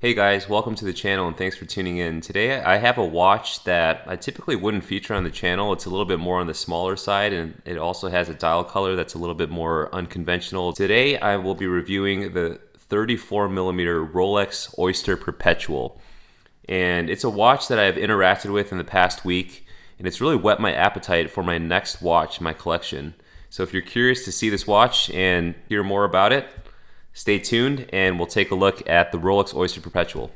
Hey guys, welcome to the channel and thanks for tuning in. Today I have a watch that I typically wouldn't feature on the channel. It's a little bit more on the smaller side and it also has a dial color that's a little bit more unconventional. Today I will be reviewing the 34mm Rolex Oyster Perpetual. And it's a watch that I've interacted with in the past week and it's really whet my appetite for my next watch in my collection. So if you're curious to see this watch and hear more about it, stay tuned and we'll take a look at the Rolex Oyster Perpetual.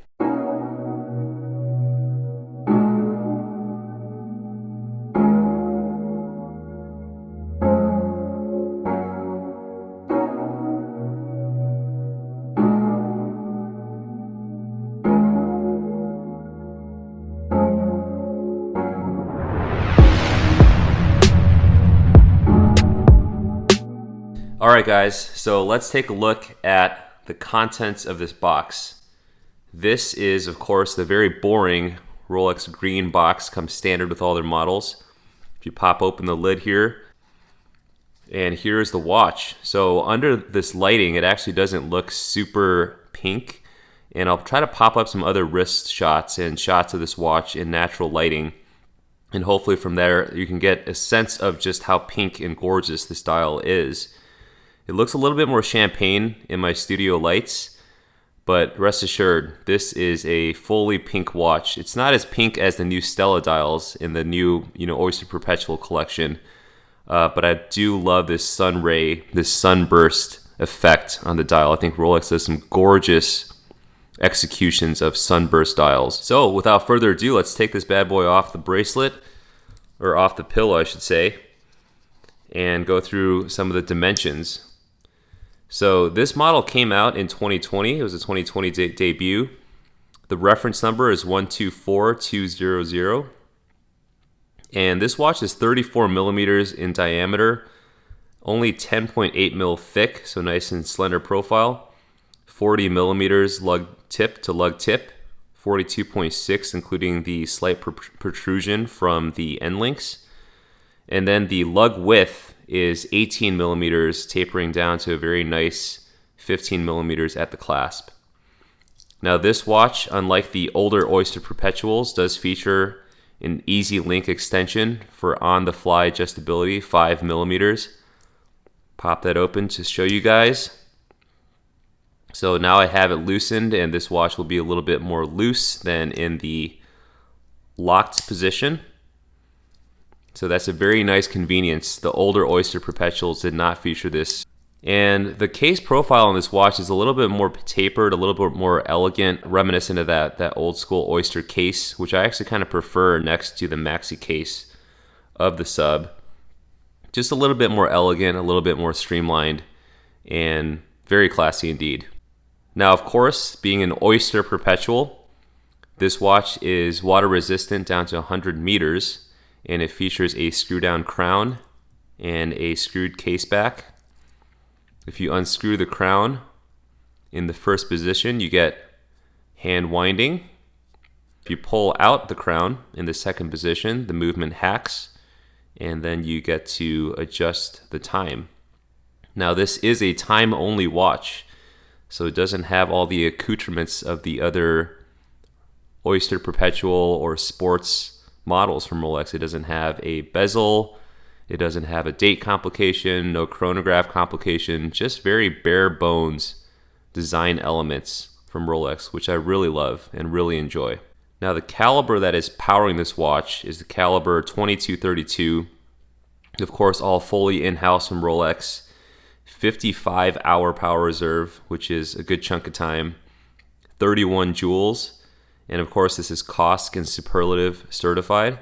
Alright guys, so let's take a look at the contents of this box. This is of course the very boring Rolex green box, comes standard with all their models. If you pop open the lid here, and here's the watch. So under this lighting it actually doesn't look super pink, and I'll try to pop up some other wrist shots and shots of this watch in natural lighting, and hopefully from there you can get a sense of just how pink and gorgeous this dial is. It looks a little bit more champagne in my studio lights, but rest assured, this is a fully pink watch. It's not as pink as the new Stella dials in the new, Oyster Perpetual collection, but I do love this sun ray, this sunburst effect on the dial. I think Rolex does some gorgeous executions of sunburst dials. So without further ado, let's take this bad boy off the bracelet, or off the pillow I should say, and go through some of the dimensions. So this model came out in 2020. It was a 2020 debut. The reference number is 124200. And this watch is 34 millimeters in diameter, only 10.8 mil thick, so nice and slender profile. 40 millimeters lug tip to lug tip, 42.6 including the slight protrusion from the end links. And then the lug width is 18 millimeters, tapering down to a very nice 15 millimeters at the clasp. Now this watch, unlike the older Oyster Perpetuals, does feature an easy link extension for on-the-fly adjustability, 5 millimeters. Pop that open to show you guys. So now I have it loosened, and this watch will be a little bit more loose than in the locked position. So that's a very nice convenience. The older Oyster Perpetuals did not feature this. And the case profile on this watch is a little bit more tapered, a little bit more elegant, reminiscent of that old school Oyster case, which I actually kind of prefer next to the maxi case of the sub. Just a little bit more elegant, a little bit more streamlined, and very classy indeed. Now of course, being an Oyster Perpetual, this watch is water resistant down to 100 meters. And it features a screw down crown and a screwed case back. If you unscrew the crown in the first position, you get hand winding. If you pull out the crown in the second position, the movement hacks, and then you get to adjust the time. Now this is a time only watch, so it doesn't have all the accoutrements of the other Oyster Perpetual or sports models from Rolex. It doesn't have a bezel, it doesn't have a date complication, no chronograph complication, just very bare bones design elements from Rolex, which I really love and really enjoy. Now the caliber that is powering this watch is the caliber 2232, of course all fully in-house from Rolex, 55-hour power reserve, which is a good chunk of time, 31 joules. And of course, this is COSC and Superlative certified,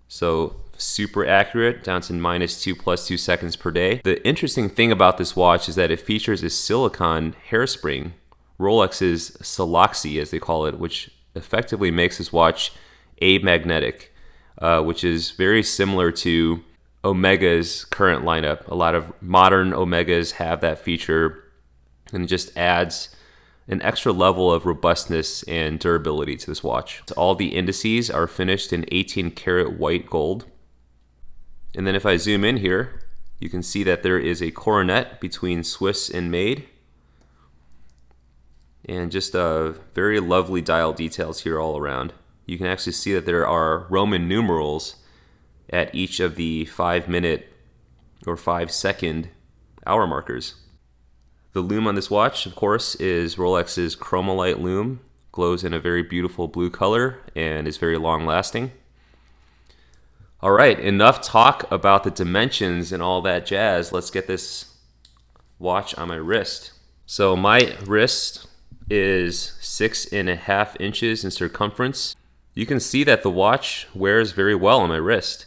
so super accurate, down to -2 + 2 seconds per day. The interesting thing about this watch is that it features a silicone hairspring, Rolex's Siloxy as they call it, which effectively makes this watch amagnetic, which is very similar to Omega's current lineup. A lot of modern Omegas have that feature, and it just adds an extra level of robustness and durability to this watch. All the indices are finished in 18 karat white gold. And then if I zoom in here, you can see that there is a coronet between Swiss and Made. and just very lovely dial details here all around. You can actually see that there are Roman numerals at each of the 5-minute or 5-second hour markers. The lume on this watch, of course, is Rolex's Chromolite lume. Glows in a very beautiful blue color and is very long lasting. All right, enough talk about the dimensions and all that jazz. Let's get this watch on my wrist. So my wrist is 6.5 inches in circumference. You can see that the watch wears very well on my wrist.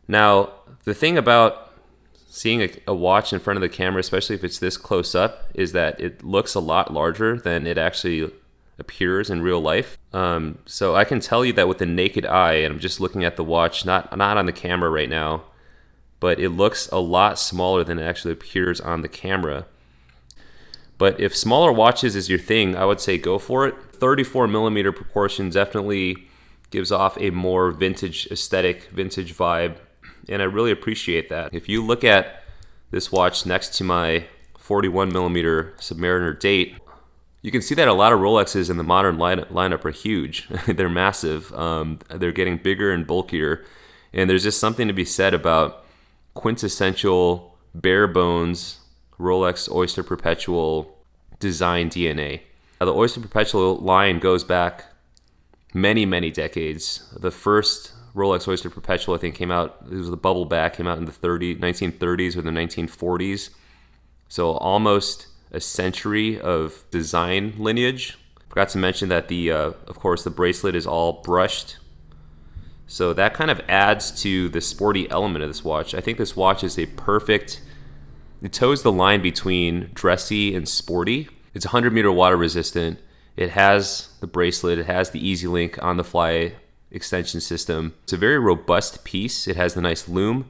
Now, the thing about seeing a watch in front of the camera, especially if it's this close up, is that it looks a lot larger than it actually appears in real life. So I can tell you that with the naked eye, and I'm just looking at the watch, not on the camera right now, but it looks a lot smaller than it actually appears on the camera. But if smaller watches is your thing, I would say go for it. 34 millimeter proportion definitely gives off a more vintage aesthetic, vintage vibe, and I really appreciate that. If you look at this watch next to my 41 millimeter Submariner date, you can see that a lot of Rolexes in the modern lineup are huge. They're massive. They're getting bigger and bulkier, and there's just something to be said about quintessential, bare bones Rolex Oyster Perpetual design DNA. Now, the Oyster Perpetual line goes back many decades. The first Rolex Oyster Perpetual, I think, came out, it was the bubble back, came out in the 1930s or the 1940s. So almost a century of design lineage. Forgot to mention that of course, the bracelet is all brushed. So that kind of adds to the sporty element of this watch. I think this watch is it toes the line between dressy and sporty. It's 100 meter water resistant. It has the bracelet, it has the Easy Link on the fly extension system. It's a very robust piece. It has the nice lume,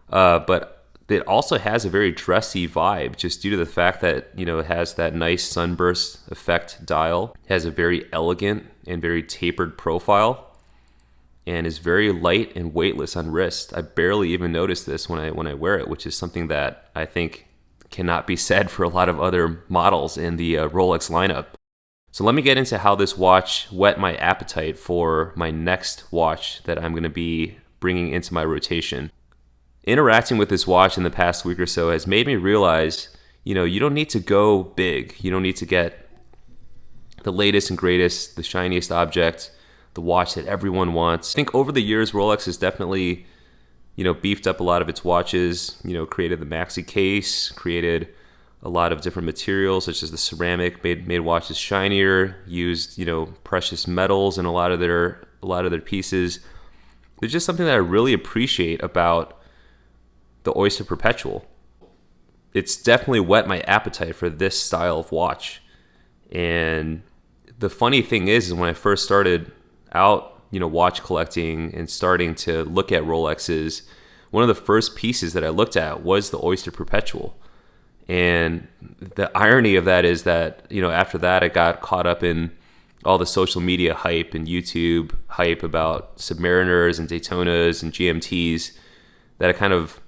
but it also has a very dressy vibe just due to the fact that, you know, it has that nice sunburst effect dial. It has a very elegant and very tapered profile and is very light and weightless on wrist. I barely even notice this when I wear it, which is something that I think cannot be said for a lot of other models in the Rolex lineup. So let me get into how this watch whet my appetite for my next watch that I'm going to be bringing into my rotation. Interacting with this watch in the past week or so has made me realize, you know, you don't need to go big. You don't need to get the latest and greatest, the shiniest object, the watch that everyone wants. I think over the years, Rolex has definitely, you know, beefed up a lot of its watches, you know, created the maxi case, created a lot of different materials such as the ceramic, made watches shinier, used, you know, precious metals in a lot of their pieces. There's just something that I really appreciate about the Oyster Perpetual. It's definitely whet my appetite for this style of watch. And the funny thing is when I first started out, you know, watch collecting and starting to look at Rolexes, one of the first pieces that I looked at was the Oyster Perpetual. And the irony of that is that, you know, after that, I got caught up in all the social media hype and YouTube hype about Submariners and Daytonas and GMTs that I kind of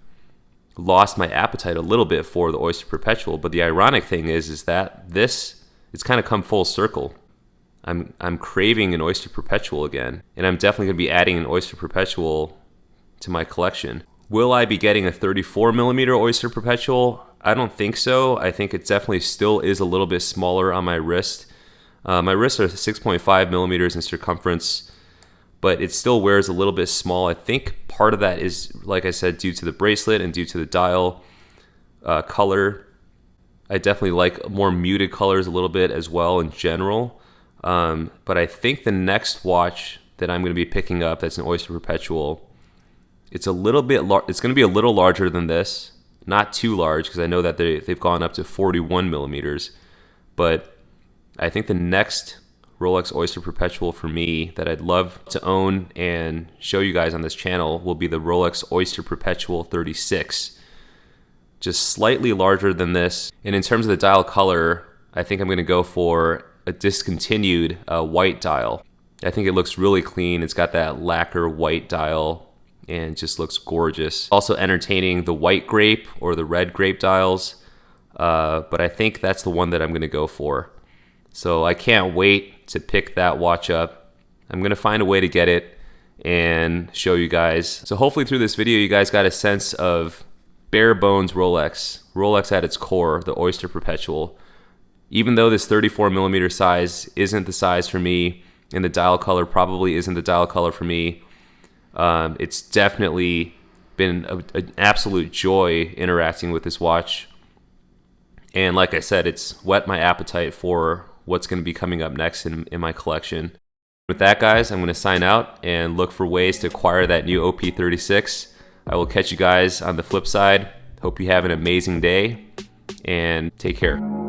lost my appetite a little bit for the Oyster Perpetual. But the ironic thing is that it's kind of come full circle. I'm craving an Oyster Perpetual again, and I'm definitely going to be adding an Oyster Perpetual to my collection. Will I be getting a 34 millimeter Oyster Perpetual? I don't think so. I think it definitely still is a little bit smaller on my wrist. My wrists are 6.5 millimeters in circumference, but it still wears a little bit small. I think part of that is, like I said, due to the bracelet and due to the dial color. I definitely like more muted colors a little bit as well in general. But I think the next watch that I'm going to be picking up that's an Oyster Perpetual, it's a little bit it's going to be a little larger than this. Not too large, because I know that they've gone up to 41 millimeters. But I think the next Rolex Oyster Perpetual for me that I'd love to own and show you guys on this channel will be the Rolex Oyster Perpetual 36. Just slightly larger than this. And in terms of the dial color, I think I'm going to go for a discontinued white dial. I think it looks really clean. It's got that lacquer white dial and just looks gorgeous. Also entertaining the white grape or the red grape dials, but I think that's the one that I'm going to go for. So I can't wait to pick that watch up. I'm gonna find a way to get it and show you guys. So hopefully through this video you guys got a sense of bare bones Rolex. Rolex at its core, the Oyster Perpetual. Even though this 34mm size isn't the size for me, and the dial color probably isn't the dial color for me, it's definitely been an absolute joy interacting with this watch. And like I said, it's whet my appetite for what's going to be coming up next in my collection. With that, guys, I'm going to sign out and look for ways to acquire that new OP36. I will catch you guys on the flip side. Hope you have an amazing day, and take care.